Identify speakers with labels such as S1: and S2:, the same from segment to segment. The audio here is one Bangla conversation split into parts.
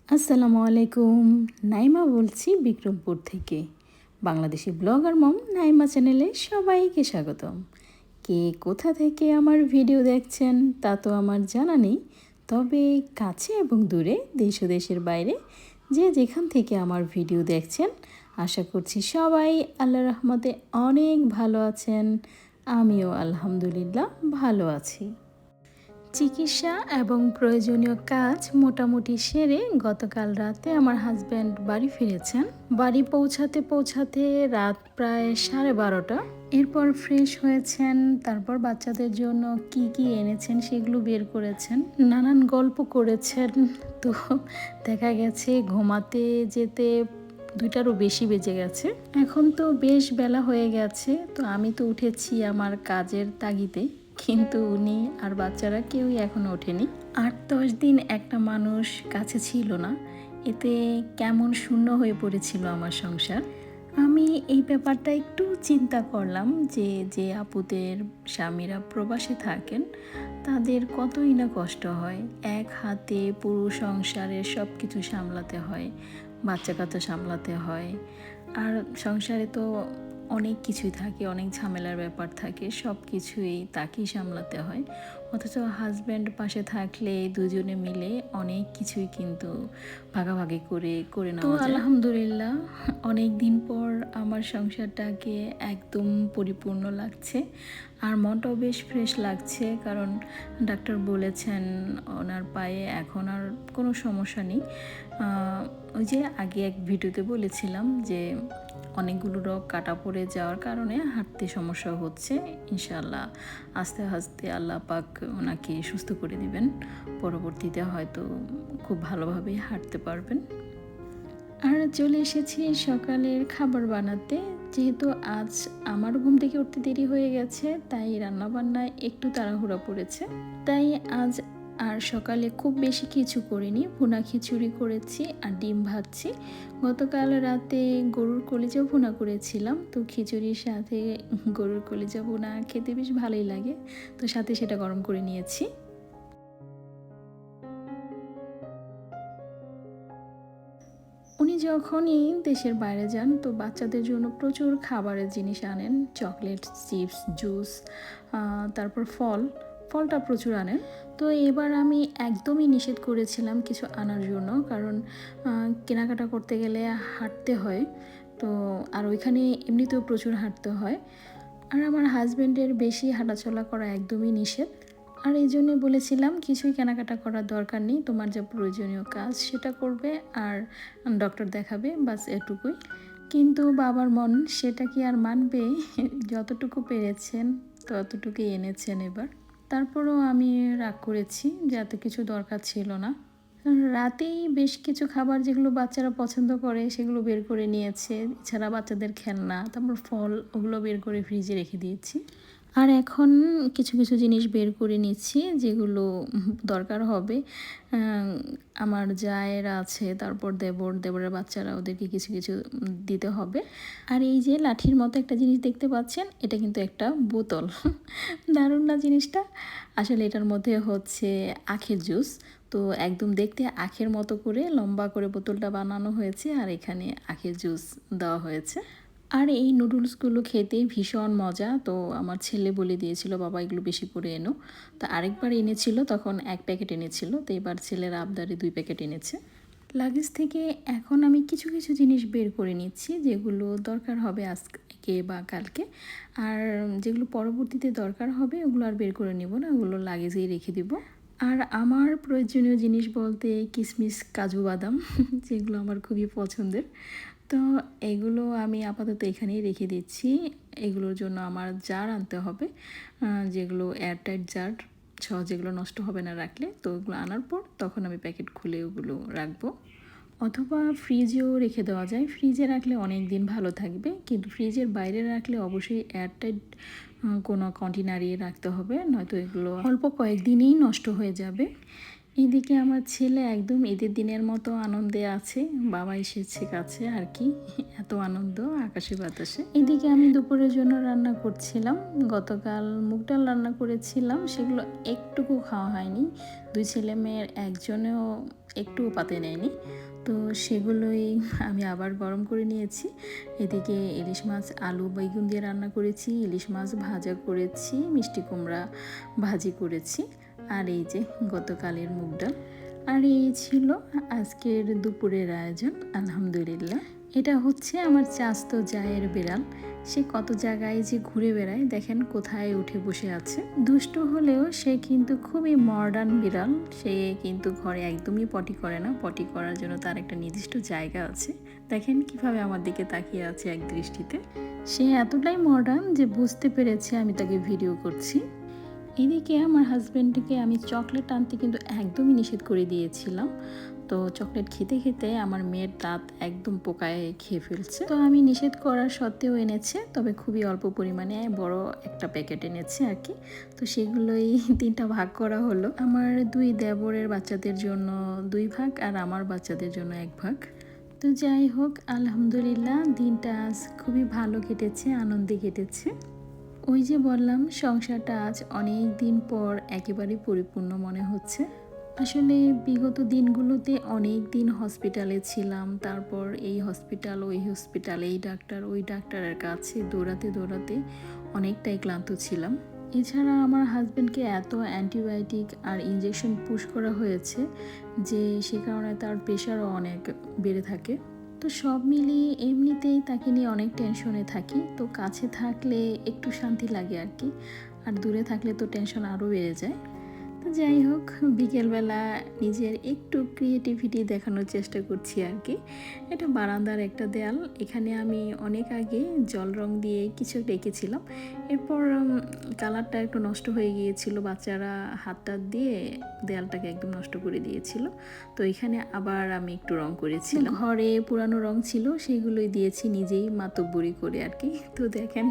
S1: আসসালামু আলাইকুম। নাইমা বলছি বিক্রমপুর থেকে। বাংলাদেশি ব্লগার মম নাইমা চ্যানেলে সবাইকে স্বাগতম। কে কোথা থেকে আমার ভিডিও দেখছেন তা তো আমার জানা নেই, তবে কাছে এবং দূরে দেশ ও দেশের বাইরে যে যেখান থেকে আমার ভিডিও দেখছেন আশা করছি সবাই আল্লাহর রহমতে অনেক ভালো আছেন। আমিও আলহামদুলিল্লাহ ভালো আছি। চিকিৎসা এবং প্রয়োজনীয় কাজ মোটামুটি সেরে গতকাল রাতে আমার হাজব্যান্ড বাড়ি ফিরেছেন। বাড়ি পৌঁছাতে পৌঁছাতে রাত প্রায় 12:30। এরপর ফ্রেশ হয়েছেন, তারপর বাচ্চাদের জন্য কি কি এনেছেন সেগুলো বের করেছেন, নানান গল্প করেছেন। তো দেখা গেছে ঘুমাতে যেতে 2টারও বেশি বেজে গেছে। এখন তো বেশ বেলা হয়ে গেছে, তো আমি তো উঠেছি আমার কাজের তাগিদে, কিন্তু উনি আর বাচ্চারা কেউই এখনও ওঠেনি। 8-10 দিন একটা মানুষ কাছে ছিল না, এতে কেমন শূন্য হয়ে পড়েছিল আমার সংসার। আমি এই ব্যাপারটা একটু চিন্তা করলাম যে যে আপুদের স্বামীরা প্রবাসে থাকেন তাদের কতই না কষ্ট হয়। এক হাতে পুরো সংসারের সব কিছু সামলাতে হয়, বাচ্চা কাচ্চা সামলাতে হয়, আর সংসারে তো অনেক কিছুই থাকে, অনেক ঝামেলার ব্যাপার থাকে, সব কিছুই তাকেই সামলাতে হয়। অথচ হাজব্যান্ড পাশে থাকলে দুজনে মিলে অনেক কিছুই কিন্তু ভাগাভাগি করে করে নেওয়া যায়। আলহামদুলিল্লাহ অনেক দিন পর আমার সংসারটাকে একদম পরিপূর্ণ লাগছে, আর মনটাও বেশ ফ্রেশ লাগছে, কারণ ডাক্তার বলেছেন ওনার পায়ে এখন আর কোনো সমস্যা নেই। ওই যে আগে এক ভিডিওতে বলেছিলাম যে অনেকগুলো রোগ কাটা পড়ে যাওয়ার কারণে হাঁটতে সমস্যা হচ্ছে, ইনশাআল্লাহ আস্তে আস্তে আল্লাহ পাক ওনাকে সুস্থ করে দিবেন, পরবর্তীতে হয়তো খুব ভালোভাবেই হাঁটতে পারবেন। আর চলে এসেছি সকালের খাবার বানাতে। যেহেতু আজ আমার ঘুম থেকে উঠতে দেরি হয়ে গেছে, তাই রান্নাবান্নায় একটু তাড়াহুড়া পড়েছে। তাই আজ আর সকালে খুব বেশি কিছু করিনি, ভুনা খিচুড়ি করেছি আর ডিম ভাজছি। গতকাল রাতে গরুর কলিজা ভুনা করেছিলাম, তো খিচুড়ির সাথে গরুর কলিজা ভুনা খেতে বেশ ভালোই লাগে, তো সাথে সেটা গরম করে নিয়েছি। উনি যখনই দেশের বাইরে যান তো বাচ্চাদের জন্য প্রচুর খাবারের জিনিস আনেন, চকলেট, চিপস, জুস, তারপর ফলটা প্রচুর আনেন। তো এবার আমি একদমই নিষেধ করেছিলাম কিছু আনার জন্য, কারণ কেনাকাটা করতে গেলে হাঁটতে হয়, তো আর ওইখানে এমনিতেও প্রচুর হাঁটতে হয়, আর আমার হাজব্যান্ডের বেশি হাঁটাচলা করা একদমই নিষেধ। আর এই জন্যে বলেছিলাম কিছুই কেনাকাটা করার দরকার নেই, তোমার যা প্রয়োজনীয় কাজ সেটা করবে আর ডক্টর দেখাবে, বাস এটুকুই। কিন্তু বাবার মন সেটা কি আর মানবে? যতটুকু পেরেছেন ততটুকুই এনেছেন এবার। তারপরও আমি রাগ করেছি যে এত কিছু দরকার ছিল না। রাতেই বেশ কিছু খাবার যেগুলো বাচ্চারা পছন্দ করে সেগুলো বের করে নিয়েছে, এছাড়া বাচ্চাদের খেলনা, তারপর ফল, ওগুলো বের করে ফ্রিজে রেখে দিয়েছি। আর এখন কিছু কিছু জিনিস বের করে নিচ্ছি যেগুলো দরকার হবে। আমার জায়েরা আছে, তারপর দেবরের বাচ্চারা, ওদেরকে কিছু কিছু দিতে হবে। আর এই যে লাঠির মতো একটা জিনিস দেখতে পাচ্ছেন, এটা কিন্তু একটা বোতল। দারুণ না জিনিসটা? আসলে এটার মধ্যে হচ্ছে আখের জুস। তো একদম দেখতে আখের মতো করে লম্বা করে বোতলটা বানানো হয়েছে, আর এখানে আখের জুস দেওয়া হয়েছে। আর এই নুডলসগুলো খেতে ভীষণ মজা, তো আমার ছেলে বলে দিয়েছিল বাবা এগুলো বেশি করে এনো। তো আরেকবার এনেছিল, তখন 1 প্যাকেট এনেছিল, তো এবার ছেলের আবদারে 2 প্যাকেট এনেছে। লাগেজ থেকে এখন আমি কিছু কিছু জিনিস বের করে নিচ্ছি যেগুলো দরকার হবে আজকে বা কালকে, আর যেগুলো পরবর্তীতে দরকার হবে ওগুলো আর বের করে নেব না, ওগুলো লাগেজেই রেখে দিব। আর আমার প্রয়োজনীয় জিনিস বলতে কিশমিশ, কাজু বাদাম, যেগুলো আমার খুবই পছন্দের, তো এগুলো আমি আপাতত এখানেই রেখে দিচ্ছি। এগুলোর জন্য আমার জার আনতে হবে, যেগুলো এয়ারটাইট জার, যেগুলো নষ্ট হবে না রাখলে, তো ওগুলো আনার পর তখন আমি প্যাকেট খুলে ওগুলো রাখবো। অথবা ফ্রিজেও রেখে দেওয়া যায়, ফ্রিজে রাখলে অনেক দিন ভালো থাকবে, কিন্তু ফ্রিজের বাইরে রাখলে অবশ্যই এয়ারটাইট কোনো কন্টেনারে রাখতে হবে, নয়তো এগুলো অল্প কয়েকদিনেই নষ্ট হয়ে যাবে। এদিকে আমার ছেলে একদম ঈদের দিনের মতো আনন্দে আছে, বাবা এসেছে কাছে আর কি, এত আনন্দ আকাশে বাতাসে। এদিকে আমি দুপুরের জন্য রান্না করছিলাম। গতকাল মুগ ডাল রান্না করেছিলাম, সেগুলো একটুকু খাওয়া হয়নি, দুই ছেলে মেয়ের একজনেও একটুও পাতে নেয়নি, তো সেগুলোই আমি আবার গরম করে নিয়েছি। এদিকে ইলিশ মাছ আলু বেগুন দিয়ে রান্না করেছি, ইলিশ মাছ ভাজা করেছি, মিষ্টি কুমড়া ভাজি করেছি, আর এই যে গতকালের মুগ ডাল। আর এই ছিল আজকের দুপুরের আয়োজন। আলহামদুলিল্লাহ। এটা হচ্ছে আমার চাস্তো জায়ের বিড়াল, সে কত জায়গায় যে ঘুরে বেড়ায়, দেখেন কোথায় উঠে বসে আছে। দুষ্ট হলেও সে কিন্তু খুবই মডার্ন বিড়াল, সে কিন্তু ঘরে একদমই পটি করে না, পটি করার জন্য তার একটা নির্দিষ্ট জায়গা আছে। দেখেন কিভাবে আমার দিকে তাকিয়ে আছে এক দৃষ্টিতে। সে এতটাই মডার্ন যে বুঝতে পেরেছে আমি তাকে ভিডিও করছি। এদিকে আমার হাজব্যান্ডকে আমি চকলেট আনতে কিন্তু একদমই নিষেধ করে দিয়েছিলাম, তো চকলেট খেতে খেতে আমার মেয়ের দাঁত একদম পোকায় খেয়ে ফেলছে, তো আমি নিষেধ করার সত্ত্বেও এনেছে, তবে খুবই অল্প পরিমাণে, বড় একটা প্যাকেট এনেছে আর কি। তো সেগুলোই 3টা ভাগ করা হলো, আমার 2 দেবরের বাচ্চাদের জন্য 2 ভাগ আর আমার বাচ্চাদের জন্য 1 ভাগ। তো যাই হোক, আলহামদুলিল্লাহ দিনটা আজ খুবই ভালো কেটেছে, আনন্দে কেটেছে। ওই যে বললাম, সংসারটা আজ অনেক দিন পর একেবারে পরিপূর্ণ মনে হচ্ছে। আসলে বিগত দিনগুলোতে অনেক দিন হসপিটালে ছিলাম, তারপর এই হসপিটাল ওই হসপিটাল, এই ডাক্তার ওই ডাক্তারের কাছে দৌড়াতে দৌড়াতে অনেকটাই ক্লান্ত ছিলাম। এছাড়া আমার হাজব্যান্ডকে এত অ্যান্টিবায়োটিক আর ইঞ্জেকশন পুশ করা হয়েছে যে সে কারণে তার প্রেশারও অনেক বেড়ে থাকে। তো সব মিলিয়ে এমনিতেই তাকে নিয়ে অনেক টেনশনে থাকি, তো কাছে থাকলে একটু শান্তি লাগে আর কি, আর দূরে থাকলে তো টেনশন আরও বেড়ে যায়। তো যাই হোক, বিকেলবেলা নিজের একটু ক্রিয়েটিভিটি দেখানোর চেষ্টা করছি আর কি। এটা বারান্দার একটা দেয়াল, এখানে আমি অনেক আগে জল রং দিয়ে কিছু একটা এঁকেছিলাম, এরপর কালারটা একটু নষ্ট হয়ে গিয়েছিল, বাচ্চারা হাতটা দিয়ে দেয়ালটাকে একদম নষ্ট করে দিয়েছিল, তো এখানে আবার আমি একটু রং করেছিলাম। ঘরে পুরানো রং ছিল, সেগুলোই দিয়েছি নিজেই মাতব্বরি করে আর কি। তো দেখেন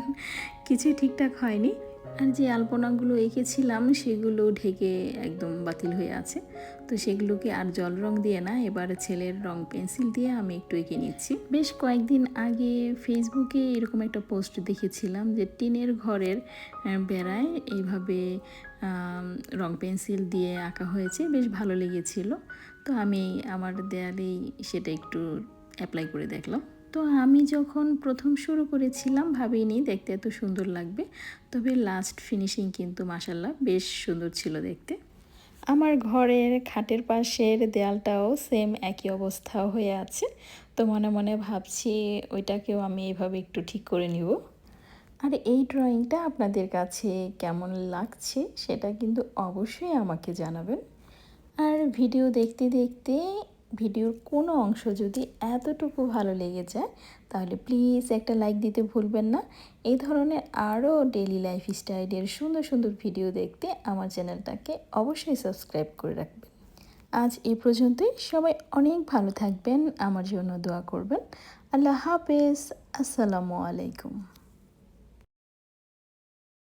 S1: কিছুই ঠিকঠাক হয়নি, আর যে আলপনাগুলো এঁকেছিলাম সেগুলো ঢেকে একদম বাতিল হয়ে আছে, তো সেগুলোকে আর জল রং দিয়ে না, এবার ছেলের রং পেন্সিল দিয়ে আমি একটু এঁকে নিচ্ছি। বেশ কয়েকদিন আগে ফেসবুকে এরকম একটা পোস্ট দেখেছিলাম যে টিনের ঘরের বেড়ায় এইভাবে রং পেন্সিল দিয়ে আঁকা হয়েছে, বেশ ভালো লেগেছিল, তো আমি আমার দেয়ালেই সেটা একটু অ্যাপ্লাই করে দেখলাম। তো আমি যখন প্রথম শুরু করেছিলাম ভাবিনি দেখতে এত সুন্দর লাগবে, তবে লাস্ট ফিনিশিং কিন্তু মাশাল্লাহ বেশ সুন্দর ছিল দেখতে। আমার ঘরের খাটের পাশের দেয়ালটাও সেম একই অবস্থা হয়ে আছে, তো মনে মনে ভাবছি ওইটাকেও আমি এভাবে একটু ঠিক করে নিব। আর এই ড্রয়িংটা আপনাদের কাছে কেমন লাগছে সেটা কিন্তু অবশ্যই আমাকে জানাবেন। আর ভিডিও দেখতে দেখতে ভিডিওর কোনো অংশ যদি এতটুকু ভালো লেগে যায় তাহলে প্লিজ একটা লাইক দিতে ভুলবেন না। এই ধরনের আরও ডেইলি লাইফস্টাইলের সুন্দর সুন্দর ভিডিও দেখতে আমার চ্যানেলটাকে অবশ্যই সাবস্ক্রাইব করে রাখবেন। আজ এই পর্যন্তই, সবাই অনেক ভালো থাকবেন, আমার জন্য দোয়া করবেন। আল্লাহ হাফেজ, আসসালামু আলাইকুম।